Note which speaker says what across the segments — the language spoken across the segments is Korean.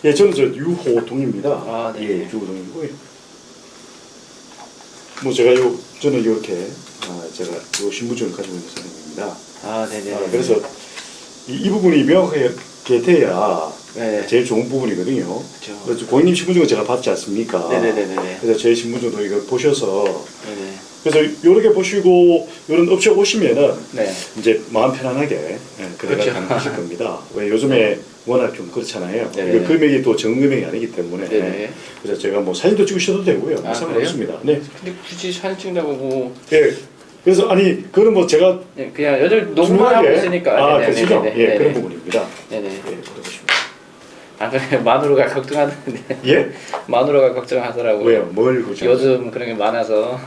Speaker 1: 예, 저는 저 유호동입니다.
Speaker 2: 아, 네.
Speaker 1: 예, 유호동이고요. 뭐 제가 저는 이렇게 제가 요 신분증을 가지고 있는 사람입니다.
Speaker 2: 아, 네네.
Speaker 1: 그래서 이 부분이 명확하게 돼야
Speaker 2: 네.
Speaker 1: 제일 좋은 부분이거든요.
Speaker 2: 그렇죠.
Speaker 1: 그래서 고객님 신분증을 제가 받지 않습니까?
Speaker 2: 네네네네.
Speaker 1: 그래서 제 신분증도 이거 보셔서
Speaker 2: 네네.
Speaker 1: 그래서 이렇게 보시고 이런 업체 오시면은
Speaker 2: 네.
Speaker 1: 이제 마음 편안하게 그래가
Speaker 2: 그렇죠.
Speaker 1: 가능하실 겁니다. 왜 요즘에 워낙 좀 그렇잖아요.
Speaker 2: 네네.
Speaker 1: 이거 금액이 또 적은 금액이 아니기 때문에
Speaker 2: 네네.
Speaker 1: 그래서 제가 뭐 사진도 찍으셔도 되고요.
Speaker 2: 아,
Speaker 1: 상관없습니다. 네.
Speaker 2: 근데 굳이 사진 찍는다고 뭐
Speaker 1: 예. 그래서 아니 그건 뭐 제가
Speaker 2: 네, 그냥 요즘 녹음만 하고 있으니까.
Speaker 1: 그렇죠.
Speaker 2: 네네네네.
Speaker 1: 예,
Speaker 2: 네네.
Speaker 1: 그런 부분입니다.
Speaker 2: 네네.
Speaker 1: 예, 그러십니다.
Speaker 2: 아, 그래 마누라가 걱정하는데.
Speaker 1: 예?
Speaker 2: 마누라가 걱정하더라고요.
Speaker 1: 왜요? 뭘 그죠?
Speaker 2: 요즘 그런 게 많아서.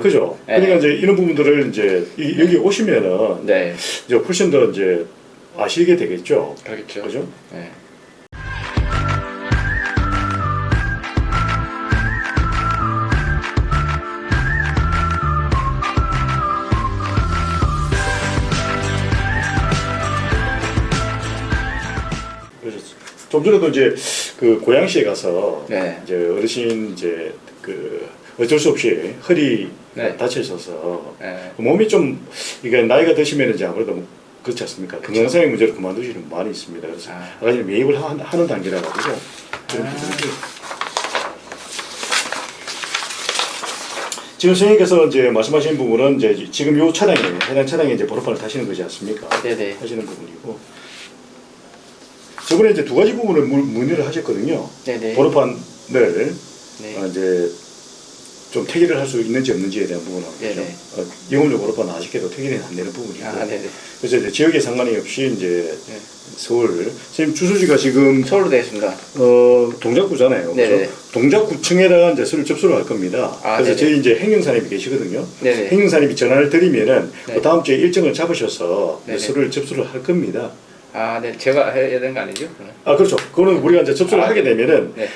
Speaker 1: 그죠.
Speaker 2: 네.
Speaker 1: 그러니까 이제 이런 부분들을 이제 여기 오시면은
Speaker 2: 네.
Speaker 1: 이제 훨씬 더 이제 아시게 되겠죠.
Speaker 2: 그렇겠죠.
Speaker 1: 그죠?
Speaker 2: 네.
Speaker 1: 그래서 좀 전에도 이제 그 고양시에 가서
Speaker 2: 네.
Speaker 1: 이제 어르신 이제 그 어쩔 수 없이 허리
Speaker 2: 네.
Speaker 1: 다쳐 있어서
Speaker 2: 네.
Speaker 1: 몸이 좀 이게 나이가 드시면 이제 아무래도 그렇지 않습니까? 건강상의 문제로 그만두시는 분 많이 있습니다. 그래서 아까 전에 매입을 하는 단계라 가지고 그런 부분이죠. 지금 선생님께서 이제 말씀하신 부분은 이제 지금 요 차량에 해당 차량에 이제 번호판을 타시는 거지 않습니까?
Speaker 2: 네네.
Speaker 1: 하시는 부분이고 저번에 이제 두 가지 부분을 문의를 하셨거든요.
Speaker 2: 네네.
Speaker 1: 번호판을
Speaker 2: 네.
Speaker 1: 이제 좀 태기를 할 수 있는지 없는지에 대한 부분하고
Speaker 2: 네네.
Speaker 1: 영업용 번호판은 아쉽게도 태기는 안 되는 부분이고
Speaker 2: 아, 네네.
Speaker 1: 그래서 이제 지역에 상관이 없이 이제
Speaker 2: 네.
Speaker 1: 서울 선생님 주소지가 지금
Speaker 2: 서울로 되어 있습니다.
Speaker 1: 동작구잖아요.
Speaker 2: 네네.
Speaker 1: 그렇죠? 동작구청에다가 이제 서류 접수를 할 겁니다.
Speaker 2: 아,
Speaker 1: 그래서
Speaker 2: 네네.
Speaker 1: 저희 이제 행정사님이 계시거든요.
Speaker 2: 네네.
Speaker 1: 행정사님이 전화를 드리면은
Speaker 2: 네.
Speaker 1: 그 다음 주에 일정을 잡으셔서
Speaker 2: 네네.
Speaker 1: 서류를 접수를 할 겁니다.
Speaker 2: 아, 네. 제가 해야 되는 거 아니죠?
Speaker 1: 그렇죠. 그거는 우리가 이제 접수를 하게 되면은
Speaker 2: 네.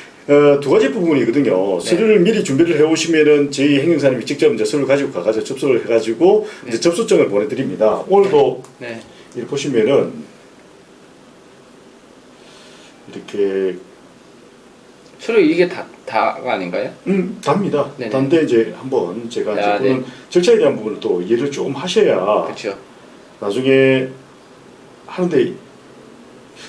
Speaker 1: 두 가지 부분이거든요. 서류를 미리 준비를 해오시면은 저희 행정사님이 직접 이제 서류를 가지고 가서 접수를 해가지고 이제 접수증을 보내드립니다. 오늘도
Speaker 2: 네.
Speaker 1: 이렇게 보시면은 이렇게
Speaker 2: 서류 이게 다가 아닌가요?
Speaker 1: 답니다.
Speaker 2: 네네.
Speaker 1: 단데 이제 한번 제가 이제
Speaker 2: 아,
Speaker 1: 그런
Speaker 2: 네.
Speaker 1: 절차에 대한 부분을 또 이해를 조금 하셔야
Speaker 2: 그렇죠.
Speaker 1: 나중에 하는데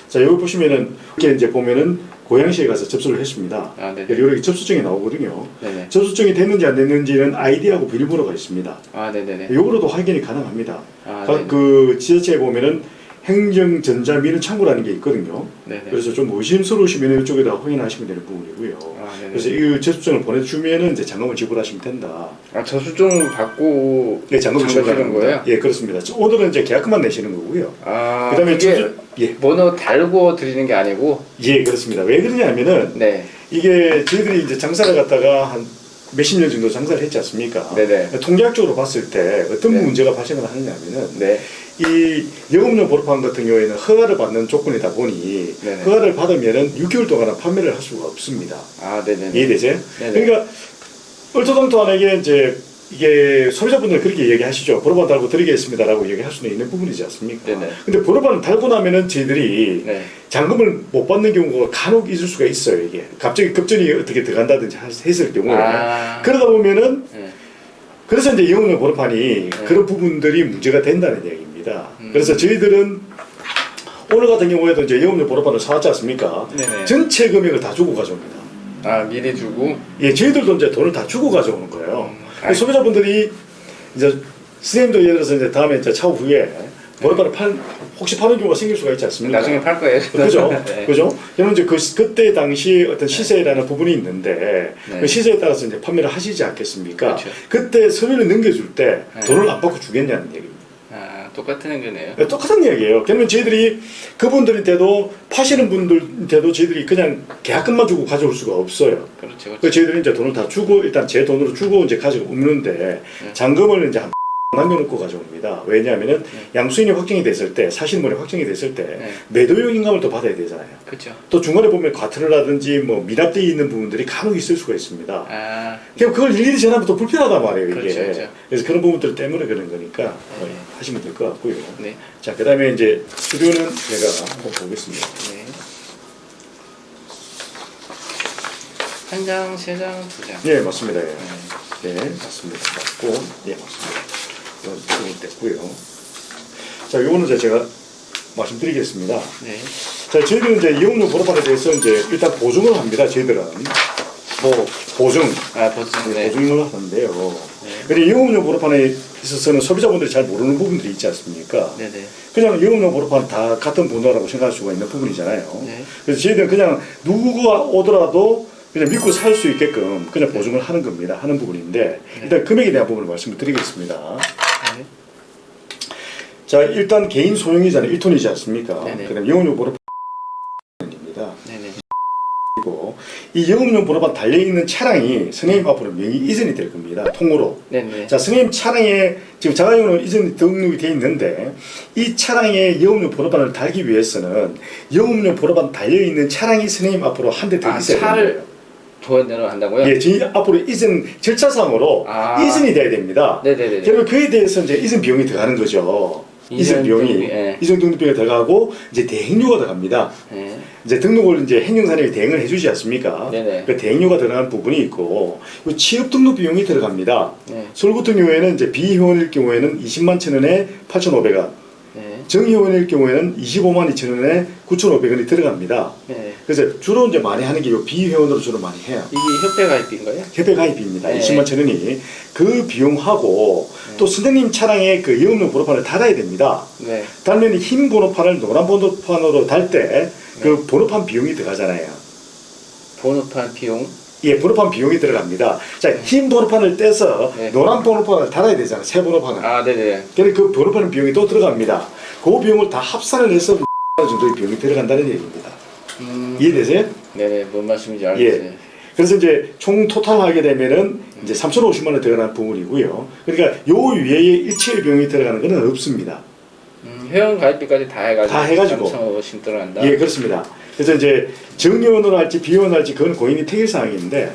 Speaker 1: 자 여기 보시면은 이렇게 이제 보면은 고양시에 가서 접수를 했습니다.
Speaker 2: 아, 네네.
Speaker 1: 이렇게 접수증이 나오거든요.
Speaker 2: 네네.
Speaker 1: 접수증이 됐는지 안 됐는지는 아이디하고 비밀번호가 있습니다.
Speaker 2: 아, 네네네.
Speaker 1: 이거로도 확인이 가능합니다.
Speaker 2: 아,
Speaker 1: 각
Speaker 2: 네네.
Speaker 1: 그 지자체에 보면은 행정전자민원 창구라는 게 있거든요.
Speaker 2: 네네.
Speaker 1: 그래서 좀 의심스러우시면 이쪽에다 확인하시면 되는 부분이고요.
Speaker 2: 아, 네네.
Speaker 1: 그래서 이 접수증을 보내주면은 이제 잔금을 지불하시면 된다.
Speaker 2: 아, 저수증 받고
Speaker 1: 예, 잔금을
Speaker 2: 지불하는
Speaker 1: 지불하는
Speaker 2: 거예요?
Speaker 1: 예, 그렇습니다. 오늘은 이제 계약금만 내시는 거고요.
Speaker 2: 아,
Speaker 1: 그다음에
Speaker 2: 그게
Speaker 1: 예,
Speaker 2: 번호 달고 드리는 게 아니고.
Speaker 1: 예, 그렇습니다. 왜 그러냐면은
Speaker 2: 네.
Speaker 1: 이게 저희들이 이제 장사를 갖다가 한 몇십 년 정도 장사를 했지 않습니까?
Speaker 2: 네네.
Speaker 1: 통계학적으로 봤을 때 어떤
Speaker 2: 네.
Speaker 1: 문제가 발생을 하느냐면은
Speaker 2: 네.
Speaker 1: 이 영업용 번호판 같은 경우에는 허가를 받는 조건이다 보니
Speaker 2: 네네.
Speaker 1: 허가를 받으면은 6개월 동안은 판매를 할 수가 없습니다.
Speaker 2: 아, 네네.
Speaker 1: 이해되세요?
Speaker 2: 네네.
Speaker 1: 그러니까 얼토당토하게 이제 이게 소비자분들 그렇게 얘기하시죠. 번호판 달고 드리겠습니다라고 얘기할 수는 있는 부분이지 않습니까?
Speaker 2: 네네.
Speaker 1: 근데 번호판을 달고 나면은 저희들이
Speaker 2: 네.
Speaker 1: 잔금을 못 받는 경우가 간혹 있을 수가 있어요. 이게 갑자기 급전이 어떻게 들어간다든지 했을 경우에 그러다 보면은
Speaker 2: 네.
Speaker 1: 그래서 이제 영업용 번호판이 그런 부분들이 문제가 된다는 얘기입니다. 그래서 저희들은 오늘 같은 경우에도 이제 영업용 번호판을 사왔지 않습니까?
Speaker 2: 네네.
Speaker 1: 전체 금액을 다 주고 가져옵니다.
Speaker 2: 아, 미리 주고.
Speaker 1: 예, 저희들도 이제 돈을 다 주고 가져오는 거예요.
Speaker 2: 아이.
Speaker 1: 소비자분들이 이제 선생님도 예를 들어서 이제 다음에 이제 차후 후에 번호판을 혹시 파는 경우가 생길 수가 있지 않습니까?
Speaker 2: 나중에 팔 거예요.
Speaker 1: 그죠?
Speaker 2: 네.
Speaker 1: 그죠? 그러면 이제 그때 당시 어떤 시세라는 부분이 있는데
Speaker 2: 네.
Speaker 1: 그 시세에 따라서 이제 판매를 하시지 않겠습니까?
Speaker 2: 그렇죠.
Speaker 1: 그때 서류를 넘겨줄 때
Speaker 2: 네.
Speaker 1: 돈을 안 받고 주겠냐는 얘기입니다.
Speaker 2: 아, 똑같은 거네요.
Speaker 1: 똑같은 이야기예요. 그러면 저희들이 그분들한테도 파시는 분들한테도 저희들이 그냥 계약금만 주고 가져올 수가 없어요.
Speaker 2: 그렇죠.
Speaker 1: 그래서
Speaker 2: 그렇죠.
Speaker 1: 저희들이 이제 돈을 다 주고 일단 제 돈으로 주고 이제 가지고 없는데 잔금을 이제 남겨놓고 가져옵니다. 왜냐하면은 양수인이 확정이 됐을 때 사시는 분이 확정이 됐을 때 매도용 인감을 또 받아야 되잖아요.
Speaker 2: 그렇죠.
Speaker 1: 또 중간에 보면 과태료라든지 뭐 미납되어 있는 부분들이 간혹 있을 수가 있습니다.
Speaker 2: 아,
Speaker 1: 그럼 그걸 일일이 전하면 또 불편하단 말이에요, 이게.
Speaker 2: 그렇죠, 그렇죠.
Speaker 1: 그래서 그런 부분들 때문에 그런 거니까
Speaker 2: 네.
Speaker 1: 하시면 될 것 같고요.
Speaker 2: 네.
Speaker 1: 자, 그 다음에 이제 수료는 제가 한번 보겠습니다.
Speaker 2: 네. 한 장, 세 장, 두 장.
Speaker 1: 예, 맞습니다. 예, 예 맞습니다. 맞고, 예, 맞습니다. 이건 됐고요. 자, 요거는 이제 제가 말씀드리겠습니다.
Speaker 2: 네.
Speaker 1: 자, 저희들은 이제 이용료 보호판에 대해서 이제 일단 보증을 합니다. 저희들은 보증,
Speaker 2: 네.
Speaker 1: 보증을 하는데요.
Speaker 2: 네.
Speaker 1: 근데 이용료 보호판에 있어서는 소비자분들이 잘 모르는 부분들이 있지 않습니까?
Speaker 2: 네네.
Speaker 1: 그냥 이용료 보호판 다 같은 번호라고 생각할 수가 있는 부분이잖아요.
Speaker 2: 네.
Speaker 1: 그래서 저희들은 그냥 누구가 오더라도 그냥 믿고 살 수 있게끔 그냥 보증을 하는 겁니다. 하는 부분인데 일단 금액에 대한 부분을 말씀을 드리겠습니다.
Speaker 2: 네.
Speaker 1: 자, 일단 개인 소유이자는 1톤이지 않습니까?
Speaker 2: 네네.
Speaker 1: 그럼 영업용 번호판입니다.
Speaker 2: 네네.
Speaker 1: 그리고 이 영업용 번호판 달려있는 차량이 선생님 앞으로 명의 이전이 될 겁니다. 통으로.
Speaker 2: 네네.
Speaker 1: 자, 선생님 차량에 지금 자가용으로 이전 등록이 되어 있는데 이 차량에 영업용 번호판을 달기 위해서는 영업용 번호판 달려있는 차량이 선생님 앞으로 한 대 더 있어야 됩니다.
Speaker 2: 차를 도안대로 한다고요?
Speaker 1: 예, 저희 앞으로 이전 절차상으로 이전이 돼야 됩니다.
Speaker 2: 네네네.
Speaker 1: 그러면 그에 대해서 이제 이전 비용이 들어가는 거죠. 이전 비용이
Speaker 2: 예.
Speaker 1: 이전 등록 비용이 들어가고 이제 대행료가 들어갑니다.
Speaker 2: 네.
Speaker 1: 이제 등록을 이제 행정사람이 대행을 해주지 않습니까?
Speaker 2: 네네.
Speaker 1: 그 대행료가 들어가는 부분이 있고 그 취업 등록 비용이 들어갑니다.
Speaker 2: 네.
Speaker 1: 서울 같은 경우에는 이제 비회원일 경우에는 20만 천 원에 8,500원,
Speaker 2: 네.
Speaker 1: 정회원일 경우에는 25만 2천 원에 9,500원이 들어갑니다.
Speaker 2: 네.
Speaker 1: 그래서 주로 이제 많이 하는 게 요 비회원으로 주로 많이 해요.
Speaker 2: 이게 협회 가입비인가요?
Speaker 1: 협회 가입비입니다.
Speaker 2: 네.
Speaker 1: 20만 천 원이 그 비용하고 또 선생님 차량에 그 영업용 번호판을 달아야 됩니다.
Speaker 2: 네.
Speaker 1: 달면 흰 번호판을 노란 번호판으로 달 때 그 번호판 비용이 들어가잖아요.
Speaker 2: 번호판 비용?
Speaker 1: 예, 번호판 비용이 들어갑니다. 자, 흰 번호판을 떼서
Speaker 2: 네.
Speaker 1: 노란 번호판을 달아야 되잖아요. 새 번호판을.
Speaker 2: 아, 네네.
Speaker 1: 그래서 그 번호판 비용이 또 들어갑니다. 그 비용을 다 합산을 해서 정도의 비용이 들어간다는 얘기입니다. 이해되세요?
Speaker 2: 네네. 뭔 말씀인지 알겠어요.
Speaker 1: 예. 그래서 이제 총 토탈하게 되면은 이제 3,050만 원 들어가는 부분이고요. 그러니까 요 위에 일체 비용이 들어가는 것은 없습니다.
Speaker 2: 회원 가입비까지 다 해가지고.
Speaker 1: 다 해가지고.
Speaker 2: 3,550 들어간다.
Speaker 1: 예, 그렇습니다. 그래서 이제 정회원으로 할지 비회원으로 할지 그건 고객님 택일 사항인데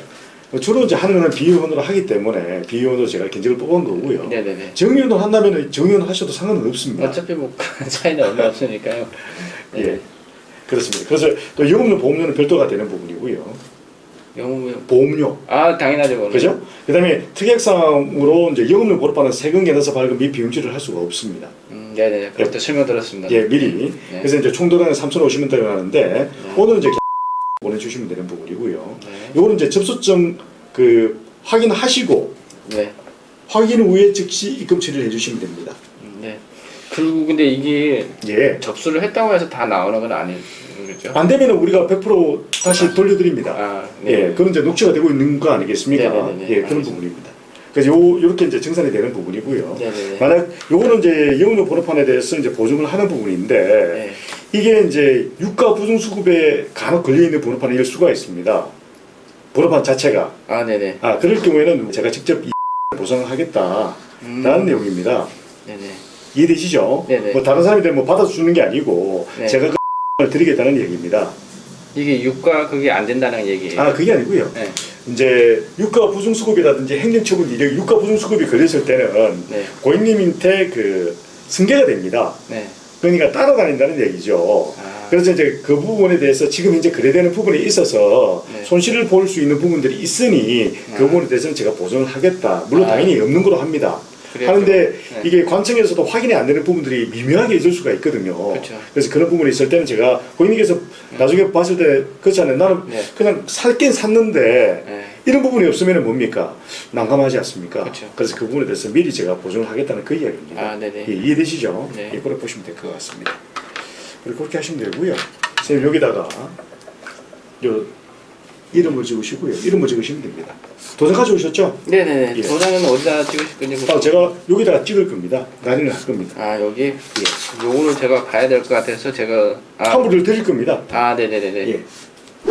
Speaker 1: 주로 이제 하는 거는 비회원으로 하기 때문에 비회원으로 제가 견적을 뽑은 거고요.
Speaker 2: 네네네.
Speaker 1: 정회원으로 한다면 정회원 하셔도 상관은 없습니다.
Speaker 2: 어차피 뭐 차이는 얼마 없으니까요. 네.
Speaker 1: 예, 그렇습니다. 그래서 또 영업료 보험료는 별도가 되는 부분이고요.
Speaker 2: 영업용.
Speaker 1: 보험료.
Speaker 2: 아, 당연하죠. 그거는.
Speaker 1: 그죠? 그 다음에 특약사항으로 이제 영업료 보호판은 세금계 넣어서 발급 및 비용치를 할 수가 없습니다.
Speaker 2: 네네. 그것도 설명 들었습니다.
Speaker 1: 예, 미리.
Speaker 2: 네.
Speaker 1: 그래서 이제 총 도량은 3,050원 들어가는데 오늘은 이제 보내주시면 되는 부분이고요.
Speaker 2: 네.
Speaker 1: 요거는 이제 접수증 그 확인하시고
Speaker 2: 네.
Speaker 1: 확인 후에 즉시 입금 처리를 해주시면 됩니다.
Speaker 2: 네. 그리고 근데 이게
Speaker 1: 예.
Speaker 2: 접수를 했다고 해서 다 나오는 건 아니죠.
Speaker 1: 안 되면 우리가 100% 다시 돌려드립니다.
Speaker 2: 아, 네.
Speaker 1: 예, 그런 이제 녹취가 되고 있는 거 아니겠습니까?
Speaker 2: 네네네네.
Speaker 1: 예, 그런
Speaker 2: 알겠습니다.
Speaker 1: 부분입니다. 그래서 요렇게 이제 정산이 되는 부분이고요.
Speaker 2: 네네네.
Speaker 1: 만약 요거는 이제 영업용 번호판에 대해서 이제 보증을 하는 부분인데
Speaker 2: 네.
Speaker 1: 이게 이제 유가 부정 수급에 간혹 걸려 있는 번호판일 수가 있습니다. 번호판 자체가.
Speaker 2: 아, 네네.
Speaker 1: 아, 그럴 경우에는 제가 직접 보상하겠다라는 내용입니다.
Speaker 2: 네네.
Speaker 1: 이해되시죠?
Speaker 2: 네네.
Speaker 1: 뭐 다른 사람이 뭐 받아주는 게 아니고
Speaker 2: 네.
Speaker 1: 제가 그 드리겠다는 얘기입니다.
Speaker 2: 이게 유가 그게 안 된다는 얘기예요.
Speaker 1: 아, 그게 아니고요.
Speaker 2: 네.
Speaker 1: 이제 유가 부정 수급이라든지 행정처분 이력 유가 부정 수급이 걸렸을 때는
Speaker 2: 네.
Speaker 1: 고객님한테 그 승계가 됩니다.
Speaker 2: 네.
Speaker 1: 그러니까 따라다닌다는 얘기죠.
Speaker 2: 아.
Speaker 1: 그래서 이제 그 부분에 대해서 지금 현재 거래되는 부분에 있어서
Speaker 2: 네.
Speaker 1: 손실을 볼 수 있는 부분들이 있으니 그 부분에 대해서는 제가 보증을 하겠다. 물론
Speaker 2: 아.
Speaker 1: 당연히 없는 거로 합니다.
Speaker 2: 그래요?
Speaker 1: 하는데
Speaker 2: 네.
Speaker 1: 이게 관청에서도 확인이 안 되는 부분들이 미묘하게 있을 수가 있거든요.
Speaker 2: 그렇죠.
Speaker 1: 그래서 그런 부분이 있을 때는 제가 고객님께서 나중에 봤을 때 그렇잖아요. 나는
Speaker 2: 네.
Speaker 1: 그냥 살긴 샀는데
Speaker 2: 네.
Speaker 1: 이런 부분이 없으면 뭡니까? 난감하지 않습니까?
Speaker 2: 그렇죠.
Speaker 1: 그래서 그 부분에 대해서 미리 제가 보증을 하겠다는 그 이야기입니다.
Speaker 2: 아, 네네.
Speaker 1: 예, 이해되시죠?
Speaker 2: 네.
Speaker 1: 예, 그렇게 보시면 될 것 같습니다. 그리고 그렇게 하시면 되고요. 선생님 여기다가 요 이름을 적으시고요. 이름을 적으시면 됩니다. 도장 가져오셨죠?
Speaker 2: 네네네.
Speaker 1: 예.
Speaker 2: 도장은 어디다 찍으실 건지.
Speaker 1: 아, 제가 여기다가 찍을 겁니다. 날인을 할 겁니다.
Speaker 2: 아, 여기?
Speaker 1: 예.
Speaker 2: 요거를 제가 봐야 될 것 같아서 제가.
Speaker 1: 환불을 드릴 겁니다.
Speaker 2: 아, 네네네네.
Speaker 1: 예.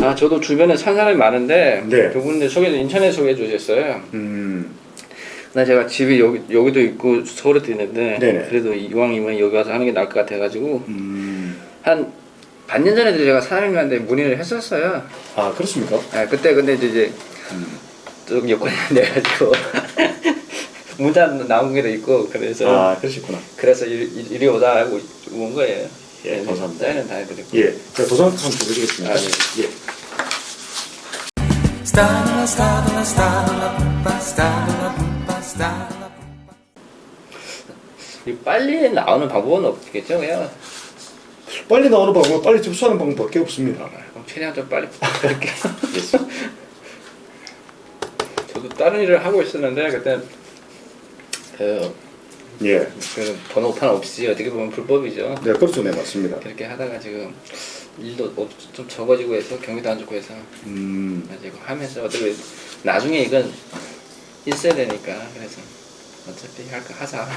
Speaker 2: 아, 저도 주변에 산 사람이 많은데.
Speaker 1: 네.
Speaker 2: 그분들 인천에 소개해 주셨어요.
Speaker 1: 음.
Speaker 2: 나 제가 집이 여기도 있고 서울에도 있는데.
Speaker 1: 네네.
Speaker 2: 그래도 이왕이면 여기 와서 하는 게 나을 것 같아가지고. 한 반년 전에도 제가 사장님한테 문의를 했었어요.
Speaker 1: 아, 그렇습니까?
Speaker 2: 아, 그때 근데 이제 좀 여건이 안 돼가지고 문자 나온 게도 있고 그래서
Speaker 1: 아, 그러셨구나.
Speaker 2: 그래서 이리 오자 하고 온 거예요.
Speaker 1: 예,
Speaker 2: 네,
Speaker 1: 감사합니다.
Speaker 2: 사인은 다 해드리고.
Speaker 1: 예. 제가 도장 한번 보여주겠습니다.
Speaker 2: 아,
Speaker 1: 예.
Speaker 2: 이 빨리 나오는 방법은 없겠죠? 그냥
Speaker 1: 빨리 나오는 방법은 빨리 접수하는 방법밖에 없습니다.
Speaker 2: 그럼 최대한 좀 빨리 부탁드릴게요. 저도 다른 일을 하고 있었는데 그때
Speaker 1: 예.
Speaker 2: 그 번호판 없이 어떻게 보면 불법이죠.
Speaker 1: 네, 그렇죠. 네, 맞습니다.
Speaker 2: 그렇게 하다가 지금 일도 좀 적어지고 해서 경기도 안 좋고 해서 이거 하면서 어떻게 나중에 이건 있어야 되니까 그래서 어차피 할까 하자.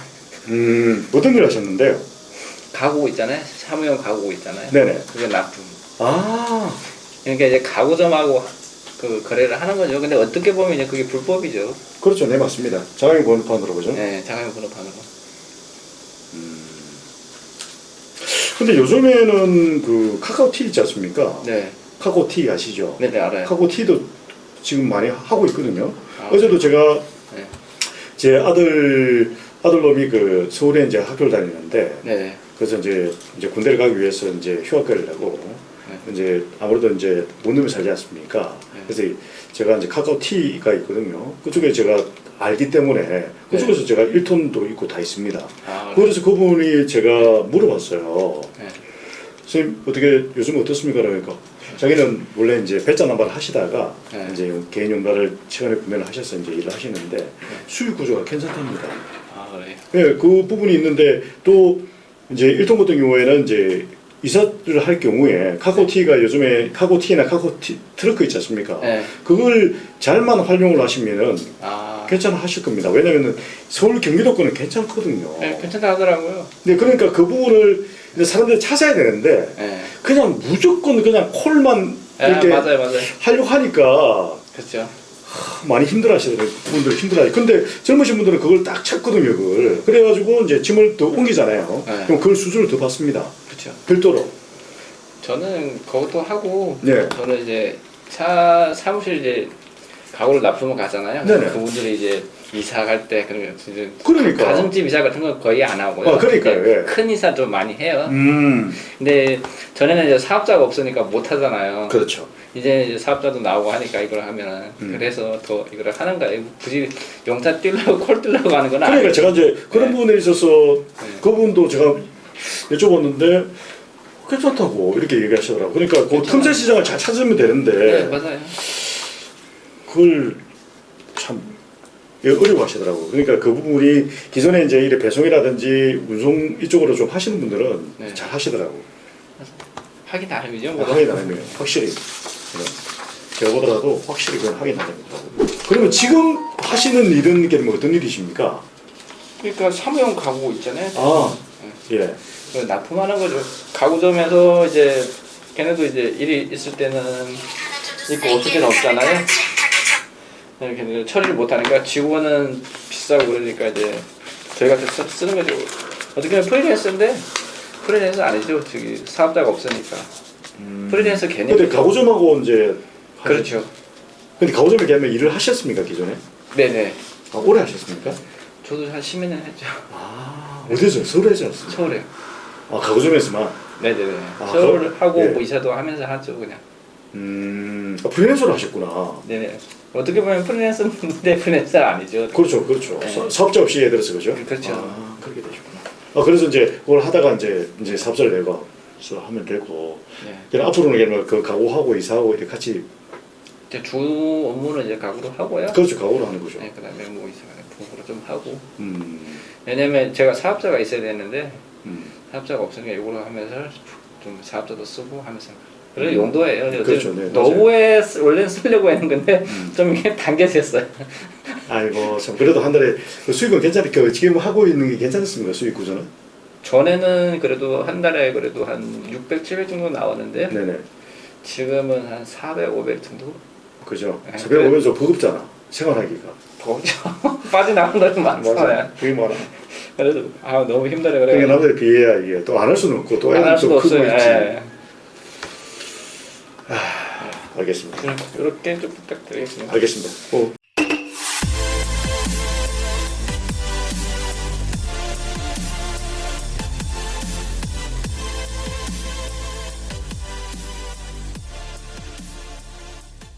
Speaker 1: 어떤 일 하셨는데요?
Speaker 2: 가구 있잖아요. 사무용 가구 있잖아요.
Speaker 1: 네네.
Speaker 2: 그게 납품.
Speaker 1: 아,
Speaker 2: 그러니까 이제 가구점하고 그 거래를 하는 거죠. 근데 어떻게 보면 이제 그게 불법이죠.
Speaker 1: 그렇죠. 네, 맞습니다. 자가용 번호판으로 그죠?
Speaker 2: 네, 자가용 번호판으로.
Speaker 1: 근데 요즘에는 그 카카오티 있지 않습니까?
Speaker 2: 네.
Speaker 1: 카카오티 아시죠?
Speaker 2: 네네 알아요.
Speaker 1: 카카오티도 지금 많이 하고 있거든요.
Speaker 2: 아.
Speaker 1: 어제도 제가
Speaker 2: 네.
Speaker 1: 제 아들놈이 그 서울에 이제 학교를 다니는데
Speaker 2: 네.
Speaker 1: 그래서 이제 군대를 가기 위해서 이제 휴학을 하고 이제 아무래도 이제 원룸에 살지 않습니까? 그래서 제가 이제 카카오티가 있거든요. 그쪽에 제가 알기 때문에 그쪽에서 제가 1톤도 있고 다 있습니다.
Speaker 2: 아,
Speaker 1: 그래서 그분이 제가 물어봤어요.
Speaker 2: 네.
Speaker 1: 선생님 어떻게 요즘 어떻습니까? 그러니까 자기는 원래 이제 배짱 남발을 하시다가
Speaker 2: 네.
Speaker 1: 이제 개인 용달을 최근에 구매를 하셔서 이제 일을 하시는데 수익 구조가 괜찮답니다.
Speaker 2: 아 그래요.
Speaker 1: 네, 그 부분이 있는데 또 이제 1톤 같은 경우에는 이제 이사를 할 경우에 카카오티가 요즘에 카카오티나 카카오티 트러크 있지 않습니까?
Speaker 2: 네.
Speaker 1: 그걸 잘만 활용을 하시면은
Speaker 2: 아.
Speaker 1: 괜찮아 하실 겁니다. 왜냐면은 서울 경기도권은 괜찮거든요.
Speaker 2: 네, 괜찮다 하더라고요.
Speaker 1: 네, 그러니까 그 부분을 이제 사람들이 찾아야 되는데
Speaker 2: 네.
Speaker 1: 그냥 무조건 그냥 콜만 이렇게
Speaker 2: 맞아요.
Speaker 1: 하려고 하니까
Speaker 2: 그렇죠.
Speaker 1: 많이 힘들어하시더라고요. 분들 힘들어하시. 근데 젊으신 분들은 그걸 딱 찾거든요. 그걸 그래가지고 이제 짐을 더 옮기잖아요.
Speaker 2: 네.
Speaker 1: 그럼 그걸 수수료를 더 받습니다.
Speaker 2: 그렇죠.
Speaker 1: 별도로.
Speaker 2: 저는 그것도 하고
Speaker 1: 네.
Speaker 2: 저는 이제 사무실 이제 가구를 납품을 가잖아요.
Speaker 1: 네네.
Speaker 2: 그분들이 이제 이사 갈 때 그러면 이제
Speaker 1: 그러니까.
Speaker 2: 가정집 이사 같은 건 거의 안 하고요.
Speaker 1: 아, 그러니까요. 예.
Speaker 2: 큰 이사 좀 많이 해요. 근데 전에는 이제 사업자가 없으니까 못 하잖아요.
Speaker 1: 그렇죠.
Speaker 2: 이제 사업자도 나오고 하니까 이걸 하면은 그래서 더 이걸 하는 거예요. 굳이 용타 뛸려고 콜 뛸려고 하는 건
Speaker 1: 그러니까
Speaker 2: 아니에요.
Speaker 1: 제가 이제 그런 부분에 있어서 그분도 제가 여쭤봤는데 괜찮다고 이렇게 얘기하시더라고요. 그러니까 그 틈새 시장을 잘 찾으면 되는데
Speaker 2: 네, 맞아요.
Speaker 1: 그걸 참 어려워하시더라고요. 그러니까 그 부분이 기존에 이제 이래 배송이라든지 운송 이쪽으로 좀 하시는 분들은
Speaker 2: 네.
Speaker 1: 잘 하시더라고요.
Speaker 2: 하기 나름이죠.
Speaker 1: 하기 나름이에요. 확실히. 네. 제가 보더라도 확실히 그건 하기 나름이다. 그러면 지금 하시는 일은 게 뭐 어떤 일이십니까?
Speaker 2: 그러니까 사무용 가구 있잖아요.
Speaker 1: 아, 예.
Speaker 2: 그 납품하는 거죠. 가구점에서 이제 걔네도 이제 일이 있을 때는 있고 없을 때는 없잖아요. 이렇게 처리를 못 하니까 직원은 비싸고 그러니까 이제 저희가 쓰는 거죠. 어떻게 보면 프리랜서인데 프리랜서 아니죠. 저기 사업자가 없으니까. 프리랜서 개념.
Speaker 1: 근데 가구점하고 이제
Speaker 2: 그렇죠.
Speaker 1: 근데 가구점에 계면 일을 하셨습니까 기존에?
Speaker 2: 네네.
Speaker 1: 아, 오래 하셨습니까?
Speaker 2: 저도 한 10년 했죠.
Speaker 1: 아, 어디서? 서울에 하지 않습니까?
Speaker 2: 서울에.
Speaker 1: 아, 가구점에서만?
Speaker 2: 네네네.
Speaker 1: 아,
Speaker 2: 서울 하고
Speaker 1: 예.
Speaker 2: 뭐 이사도 하면서 하죠 그냥.
Speaker 1: 아, 프리랜서로 하셨구나.
Speaker 2: 네네. 어떻게 보면 프리랜서인데 프리랜서 아니죠.
Speaker 1: 그렇죠, 그렇죠.
Speaker 2: 네.
Speaker 1: 사업자 없이 예를 들어서 그죠?
Speaker 2: 그렇죠.
Speaker 1: 아, 그렇게 되셨구나. 아, 그래서 이제 그걸 하다가 이제 사업자를 내고 하면 되고.
Speaker 2: 네.
Speaker 1: 그냥 앞으로는 그냥 그 가구하고 이사하고 이렇게 같이
Speaker 2: 이제 주 업무는 이제 가구로 하고요.
Speaker 1: 그렇죠, 가구로 하는 거죠.
Speaker 2: 네, 그다음에 뭐 이사 부업으로 좀 하고.
Speaker 1: 음,
Speaker 2: 왜냐면 제가 사업자가 있어야 되는데
Speaker 1: 음.
Speaker 2: 사업자가 없으니까 이걸로 하면서 좀 사업자도 쓰고 하면서. 그런 용도예요.
Speaker 1: 그렇죠, 네,
Speaker 2: 노후에 원래는 쓰려고 했는 건데 좀 이게 당겨졌어요.
Speaker 1: 아이고 참 그래도 한 달에 그 수익은 괜찮을까? 지금 하고 있는 게 괜찮습니까? 수익 구조는?
Speaker 2: 전에는 그래도 한 달에 그래도 한 600, 700 정도 나오는데
Speaker 1: 네네.
Speaker 2: 지금은 한 400, 500 정도.
Speaker 1: 그죠.
Speaker 2: 네,
Speaker 1: 새벽 오면 좀 버겁잖아. 생활하기가.
Speaker 2: 그렇죠. 빠져나온 돈이 많잖아요.
Speaker 1: 되게 많아.
Speaker 2: 그래도 아 너무 힘들어 그래.
Speaker 1: 그러니까 남들에 비해야 이게 또 안 할 수는 없고 또
Speaker 2: 안 할
Speaker 1: 애는
Speaker 2: 수도
Speaker 1: 또 크고
Speaker 2: 없어요.
Speaker 1: 있지.
Speaker 2: 예.
Speaker 1: 알겠습니다.
Speaker 2: 이렇게 좀 부탁드리겠습니다.
Speaker 1: 알겠습니다.